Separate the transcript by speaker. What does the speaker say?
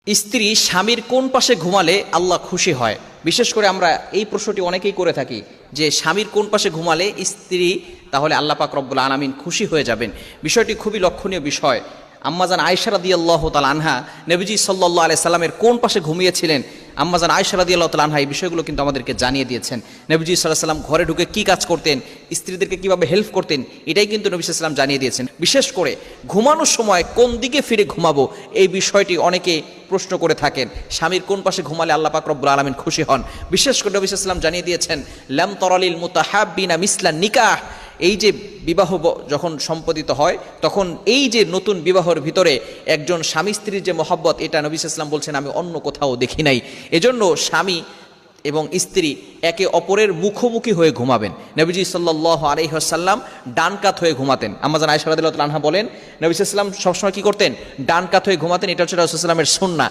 Speaker 1: স্ত্রী স্বামীর কোন পাশে ঘুমালে আল্লাহ খুশি হয়? বিশেষ করে আমরা এই প্রশ্নটি অনেকেই করে থাকি যে স্বামীর কোন পাশে ঘুমালে স্ত্রী তাহলে আল্লাহ পাক রব্বুল আলামিন খুশি হয়ে যাবেন। বিষয়টি খুবই লক্ষণীয় বিষয়। আম্মাজান আয়েশা রাদিয়াল্লাহু তাআলা আনহা নবীজি সাল্লাল্লাহু আলাইহি সাল্লামের কোন পাশে ঘুমিয়েছিলেন, আম্মাজান আয়েশা রাদিয়াল্লাহু তাআলা আনহা এই বিষয়গুলো কিন্তু আমাদেরকে জানিয়ে দিয়েছেন। নবীজি সাল্লাল্লাহু আলাইহি সাল্লাম ঘরে ঢুকে কী কাজ করতেন, স্ত্রীদেরকে কীভাবে হেল্প করতেন, এটাই কিন্তু নবী সাল্লাল্লাহু আলাইহি সাল্লাম জানিয়ে দিয়েছেন। বিশেষ করে ঘুমানোর সময় কোন দিকে ফিরে ঘুমাবো এই বিষয়টি অনেকে প্রশ্ন করে থাকেন। স্বামীর কোন পাশে ঘুমালে আল্লাহ পাক রব্বুল আলামিন খুশি হন, বিশেষ করে নবী সাল্লাল্লাহু আলাইহি সাল্লাম জানিয়ে দিয়েছেন লাম তারালিল মুতাহাব্বিনা মিসলান নিকাহ। এই যে বিবাহ যখন সম্পাদিত হয় তখন এই যে নতুন বিবাহের ভিতরে একজন স্বামী স্ত্রীর যে মহব্বত, এটা নবী সাল্লাল্লাহু আলাইহি সাল্লাম বলছেন আমি অন্য কোথাও দেখি নাই। এজন্য স্বামী এবং স্ত্রী একে অপরের মুখোমুখি হয়ে ঘুমাবেন। নবীজি সাল্লাল্লাহু আলাইহি ওয়াসাল্লাম ডান কাত হয়ে ঘুমাতেন। আম্মাজান আয়েশা রাদিয়াল্লাহু তাআলা আনহা বলেন নবী সাল্লাল্লাহু আলাইহি ওয়াসাল্লাম সবসময় কি করতেন? ডান কাত হয়ে ঘুমাতেন। এটা হচ্ছে রাসূলুল্লাহ সাল্লাল্লাহু আলাইহি ওয়াসাল্লামের সুন্নাহ।